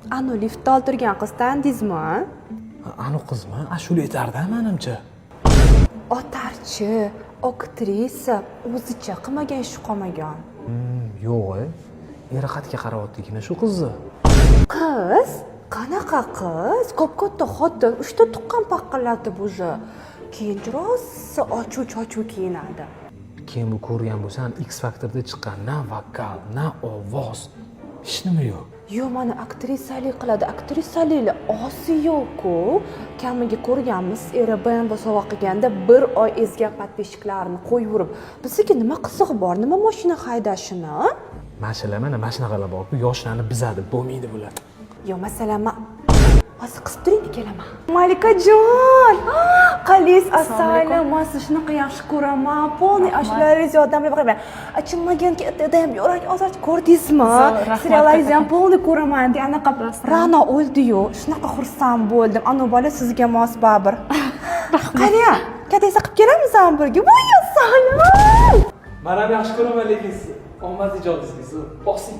Anu liftda o'tirgan qiz tanidingizmi? Anu qizmi? Ashula aytardi menimcha. Otarchi, aktrisa, o'zicha qilmagan ish qolmagan. Yo'q, eri xatga qarayotdikina shu qizni. Qiz? Qanaqa qiz? Ko'p-katta xotin, 3 ta tuqqan paqqalatib уже. Keyin rosa ochuv-chochuv kiyinadi. Keyin bu ko'rgan bo'lsam, X Factorda chiqqan na vokal, na ovoz, hech nima yo'q. Yo'q, mana aktrisalik qiladi. Aktrisaliklar osi yo'q-ku. Kamiga ko'rganmiz, eri BMW sovg'a qilganda 1 oy ezgan podpishchiklarini qo'yib yurib. Bizga nima qizig'i bor? Nima mashina haydashini? Mashina mana mashinaqalar bor. Bu yoshlarni bizadi, bo'lmaydi bular. Yo'q, masalan, hozir qisib turing, kelaman. Malikajon! Qalis, assalomu men sizni shunaqa yaxshi ko'raman. Polniy ashularingiz yordamga baqaman. Achilmagan ketdi ham yurak ozor ko'rdingizmi? Seriallaringizni ham polniy ko'raman. Anaqa Rano o'ldi-yu. Shunaqa xursand bo'ldim. Anu bola sizga mos baribir. Qani, kattasi qilib kelamizmi birga? Voy, salom! Men ham yaxshi ko'raman, lekin siz omadli ijodingiz. Bosing.